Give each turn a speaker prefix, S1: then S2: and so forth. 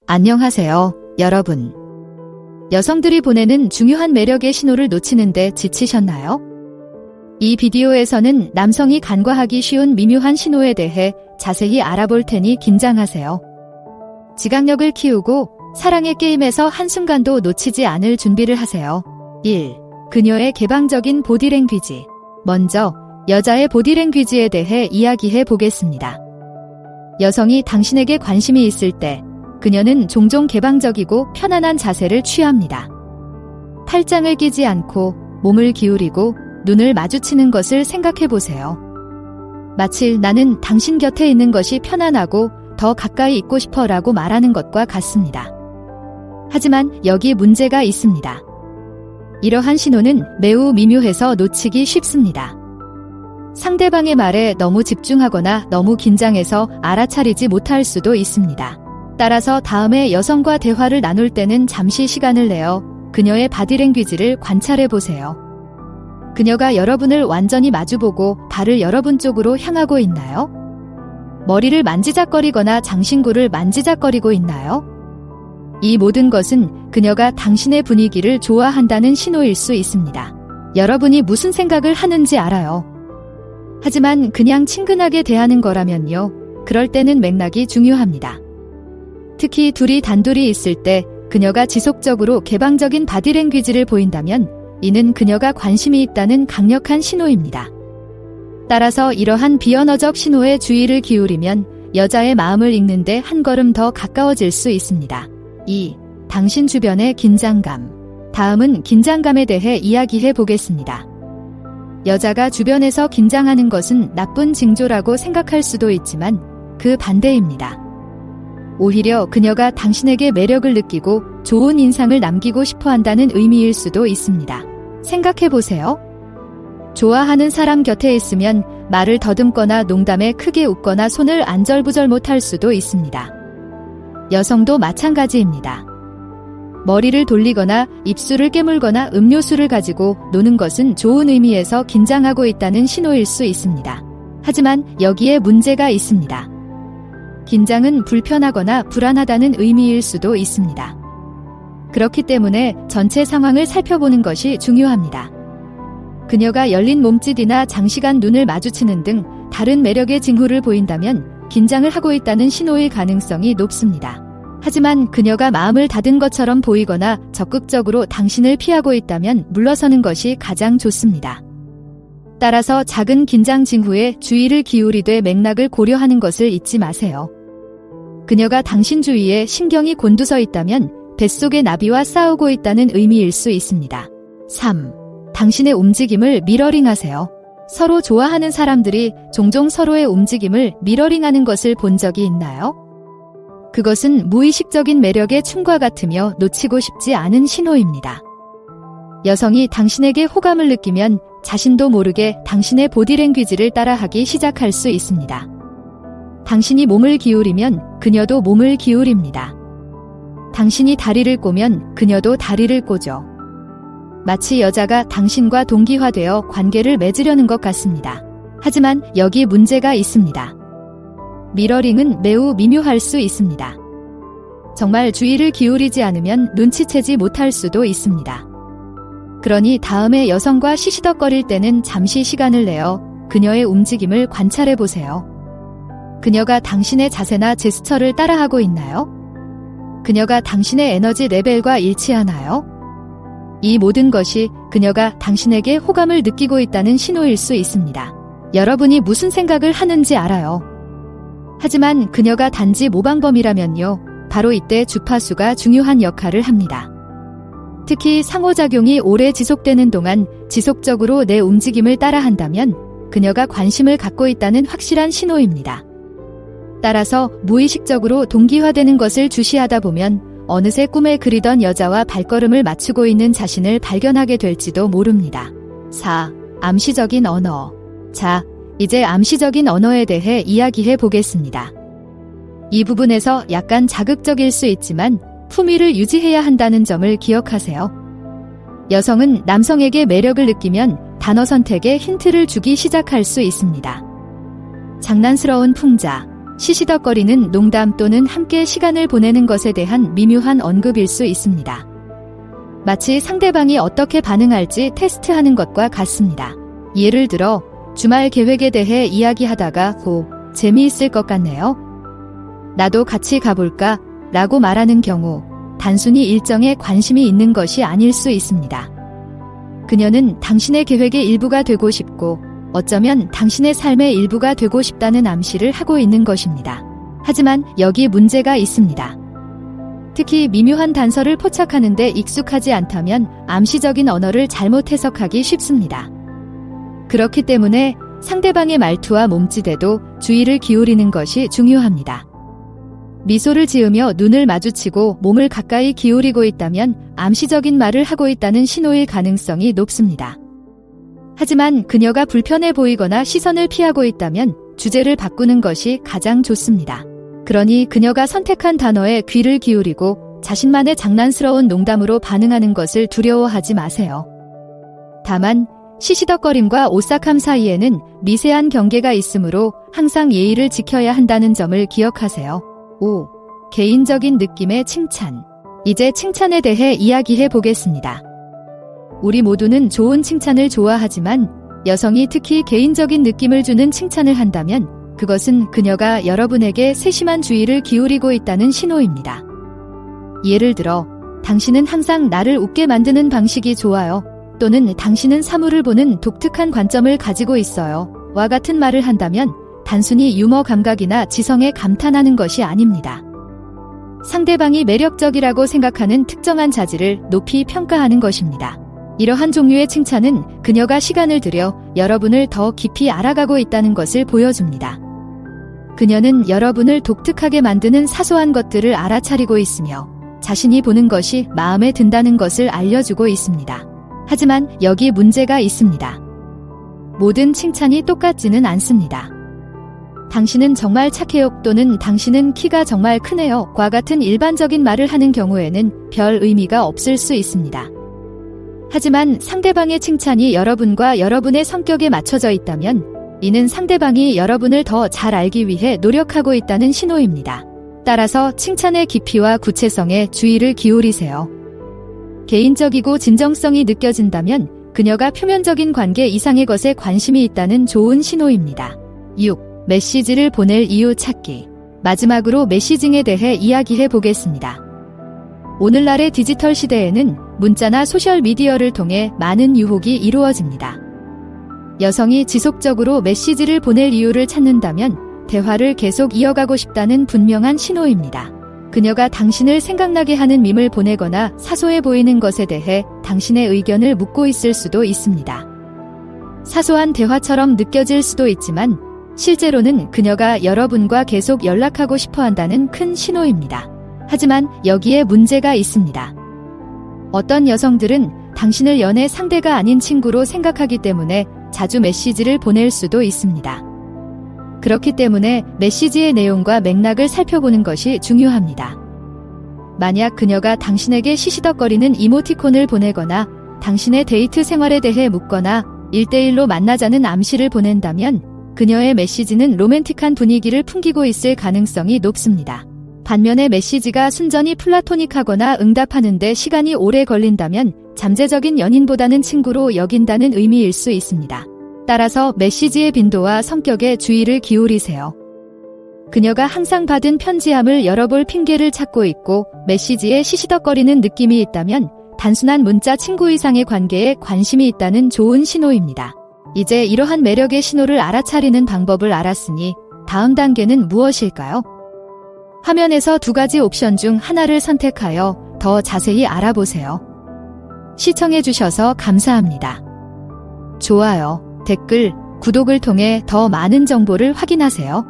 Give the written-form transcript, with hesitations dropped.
S1: 안녕하세요, 여러분. 여성들이 보내는 중요한 매력의 신호를 놓치는데 지치셨나요? 이 비디오에서는 남성이 간과하기 쉬운 미묘한 신호에 대해 자세히 알아볼 테니 긴장하세요. 지각력을 키우고 사랑의 게임에서 한순간도 놓치지 않을 준비를 하세요. 1. 그녀의 개방적인 보디랭귀지. 먼저 여자의 보디랭귀지에 대해 이야기해 보겠습니다. 여성이 당신에게 관심이 있을 때 그녀는 종종 개방적이고 편안한 자세를 취합니다. 팔짱을 끼지 않고 몸을 기울이고 눈을 마주치는 것을 생각해 보세요. 마치 나는 당신 곁에 있는 것이 편안하고 더 가까이 있고 싶어 라고 말하는 것과 같습니다. 하지만 여기 문제가 있습니다. 이러한 신호는 매우 미묘해서 놓치기 쉽습니다. 상대방의 말에 너무 집중하거나 너무 긴장해서 알아차리지 못할 수도 있습니다. 따라서 다음에 여성과 대화를 나눌 때는 잠시 시간을 내어 그녀의 바디랭귀지를 관찰해 보세요. 그녀가 여러분을 완전히 마주보고 발을 여러분 쪽으로 향하고 있나요? 머리를 만지작거리거나 장신구를 만지작거리고 있나요? 이 모든 것은 그녀가 당신의 분위기를 좋아한다는 신호일 수 있습니다. 여러분이 무슨 생각을 하는지 알아요. 하지만 그냥 친근하게 대하는 거라면요. 그럴 때는 맥락이 중요합니다. 특히 둘이 단둘이 있을 때 그녀가 지속적으로 개방적인 바디랭귀지를 보인다면 이는 그녀가 관심이 있다는 강력한 신호입니다. 따라서 이러한 비언어적 신호에 주의를 기울이면 여자의 마음을 읽는데 한 걸음 더 가까워질 수 있습니다. 2. 당신 주변의 긴장감. 다음은 긴장감에 대해 이야기해 보겠습니다. 여자가 주변에서 긴장하는 것은 나쁜 징조라고 생각할 수도 있지만 그 반대입니다. 오히려 그녀가 당신에게 매력을 느끼고 좋은 인상을 남기고 싶어 한다는 의미일 수도 있습니다. 생각해 보세요. 좋아하는 사람 곁에 있으면 말을 더듬거나 농담에 크게 웃거나 손을 안절부절 못할 수도 있습니다. 여성도 마찬가지입니다. 머리를 돌리거나 입술을 깨물거나 음료수를 가지고 노는 것은 좋은 의미에서 긴장하고 있다는 신호일 수 있습니다. 하지만 여기에 문제가 있습니다. 긴장은 불편하거나 불안하다는 의미일 수도 있습니다. 그렇기 때문에 전체 상황을 살펴보는 것이 중요합니다. 그녀가 열린 몸짓이나 장시간 눈을 마주치는 등 다른 매력의 징후를 보인다면 긴장을 하고 있다는 신호일 가능성이 높습니다. 하지만 그녀가 마음을 닫은 것처럼 보이거나 적극적으로 당신을 피하고 있다면 물러서는 것이 가장 좋습니다. 따라서 작은 긴장 징후에 주의를 기울이되 맥락을 고려하는 것을 잊지 마세요. 그녀가 당신 주위에 신경이 곤두서 있다면 뱃속의 나비와 싸우고 있다는 의미일 수 있습니다. 3. 당신의 움직임을 미러링하세요. 서로 좋아하는 사람들이 종종 서로의 움직임을 미러링하는 것을 본 적이 있나요? 그것은 무의식적인 매력의 춤과 같으며 놓치고 싶지 않은 신호입니다. 여성이 당신에게 호감을 느끼면 자신도 모르게 당신의 보디랭귀지를 따라하기 시작할 수 있습니다. 당신이 몸을 기울이면 그녀도 몸을 기울입니다. 당신이 다리를 꼬면 그녀도 다리를 꼬죠. 마치 여자가 당신과 동기화되어 관계를 맺으려는 것 같습니다. 하지만 여기 문제가 있습니다. 미러링은 매우 미묘할 수 있습니다. 정말 주의를 기울이지 않으면 눈치채지 못할 수도 있습니다. 그러니 다음에 여성과 시시덕거릴 때는 잠시 시간을 내어 그녀의 움직임을 관찰해 보세요. 그녀가 당신의 자세나 제스처를 따라하고 있나요? 그녀가 당신의 에너지 레벨과 일치하나요? 이 모든 것이 그녀가 당신에게 호감을 느끼고 있다는 신호일 수 있습니다. 여러분이 무슨 생각을 하는지 알아요. 하지만 그녀가 단지 모방범이라면요. 바로 이때 주파수가 중요한 역할을 합니다. 특히 상호작용이 오래 지속되는 동안 지속적으로 내 움직임을 따라한다면 그녀가 관심을 갖고 있다는 확실한 신호입니다. 따라서 무의식적으로 동기화되는 것을 주시하다 보면 어느새 꿈에 그리던 여자와 발걸음을 맞추고 있는 자신을 발견하게 될지도 모릅니다. 4. 암시적인 언어. 자, 이제 암시적인 언어에 대해 이야기해 보겠습니다. 이 부분에서 약간 자극적일 수 있지만 품위를 유지해야 한다는 점을 기억하세요. 여성은 남성에게 매력을 느끼면 단어 선택에 힌트를 주기 시작할 수 있습니다. 장난스러운 풍자, 시시덕거리는 농담 또는 함께 시간을 보내는 것에 대한 미묘한 언급일 수 있습니다. 마치 상대방이 어떻게 반응할지 테스트하는 것과 같습니다. 예를 들어 주말 계획에 대해 이야기하다가 재미있을 것 같네요. 나도 같이 가볼까? 라고 말하는 경우 단순히 일정에 관심이 있는 것이 아닐 수 있습니다. 그녀는 당신의 계획의 일부가 되고 싶고 어쩌면 당신의 삶의 일부가 되고 싶다는 암시를 하고 있는 것입니다. 하지만 여기 문제가 있습니다. 특히 미묘한 단서를 포착하는데 익숙하지 않다면 암시적인 언어를 잘못 해석하기 쉽습니다. 그렇기 때문에 상대방의 말투와 몸짓에도 주의를 기울이는 것이 중요합니다. 미소를 지으며 눈을 마주치고 몸을 가까이 기울이고 있다면 암시적인 말을 하고 있다는 신호일 가능성이 높습니다. 하지만 그녀가 불편해 보이거나 시선을 피하고 있다면 주제를 바꾸는 것이 가장 좋습니다. 그러니 그녀가 선택한 단어에 귀를 기울이고 자신만의 장난스러운 농담으로 반응하는 것을 두려워하지 마세요. 다만 시시덕거림과 오싹함 사이에는 미세한 경계가 있으므로 항상 예의를 지켜야 한다는 점을 기억하세요. 5. 개인적인 느낌의 칭찬. 이제 칭찬에 대해 이야기해 보겠습니다. 우리 모두는 좋은 칭찬을 좋아하지만 여성이 특히 개인적인 느낌을 주는 칭찬을 한다면 그것은 그녀가 여러분에게 세심한 주의를 기울이고 있다는 신호입니다. 예를 들어, 당신은 항상 나를 웃게 만드는 방식이 좋아요. 또는 당신은 사물을 보는 독특한 관점을 가지고 있어요. 와 같은 말을 한다면 단순히 유머 감각이나 지성에 감탄하는 것이 아닙니다. 상대방이 매력적이라고 생각하는 특정한 자질을 높이 평가하는 것입니다. 이러한 종류의 칭찬은 그녀가 시간을 들여 여러분을 더 깊이 알아가고 있다는 것을 보여줍니다. 그녀는 여러분을 독특하게 만드는 사소한 것들을 알아차리고 있으며 자신이 보는 것이 마음에 든다는 것을 알려주고 있습니다. 하지만 여기 문제가 있습니다. 모든 칭찬이 똑같지는 않습니다. 당신은 정말 착해요 또는 당신은 키가 정말 크네요 과 같은 일반적인 말을 하는 경우에는 별 의미가 없을 수 있습니다. 하지만 상대방의 칭찬이 여러분과 여러분의 성격에 맞춰져 있다면 이는 상대방이 여러분을 더 잘 알기 위해 노력하고 있다는 신호입니다. 따라서 칭찬의 깊이와 구체성에 주의를 기울이세요. 개인적이고 진정성이 느껴진다면 그녀가 표면적인 관계 이상의 것에 관심이 있다는 좋은 신호입니다. 6. 메시지를 보낼 이유 찾기. 마지막으로 메시징에 대해 이야기해 보겠습니다. 오늘날의 디지털 시대에는 문자나 소셜미디어를 통해 많은 유혹이 이루어집니다. 여성이 지속적으로 메시지를 보낼 이유를 찾는다면 대화를 계속 이어가고 싶다는 분명한 신호입니다. 그녀가 당신을 생각나게 하는 밈을 보내거나 사소해 보이는 것에 대해 당신의 의견을 묻고 있을 수도 있습니다. 사소한 대화처럼 느껴질 수도 있지만 실제로는 그녀가 여러분과 계속 연락하고 싶어 한다는 큰 신호입니다. 하지만 여기에 문제가 있습니다. 어떤 여성들은 당신을 연애 상대가 아닌 친구로 생각하기 때문에 자주 메시지를 보낼 수도 있습니다. 그렇기 때문에 메시지의 내용과 맥락을 살펴보는 것이 중요합니다. 만약 그녀가 당신에게 시시덕거리는 이모티콘을 보내거나 당신의 데이트 생활에 대해 묻거나 1대1로 만나자는 암시를 보낸다면 그녀의 메시지는 로맨틱한 분위기를 풍기고 있을 가능성이 높습니다. 반면에 메시지가 순전히 플라토닉하거나 응답하는데 시간이 오래 걸린다면 잠재적인 연인보다는 친구로 여긴다는 의미일 수 있습니다. 따라서 메시지의 빈도와 성격에 주의를 기울이세요. 그녀가 항상 받은 편지함을 열어볼 핑계를 찾고 있고 메시지에 시시덕거리는 느낌이 있다면 단순한 문자 친구 이상의 관계에 관심이 있다는 좋은 신호입니다. 이제 이러한 매력의 신호를 알아차리는 방법을 알았으니 다음 단계는 무엇일까요? 화면에서 두 가지 옵션 중 하나를 선택하여 더 자세히 알아보세요. 시청해주셔서 감사합니다. 좋아요, 댓글, 구독을 통해 더 많은 정보를 확인하세요.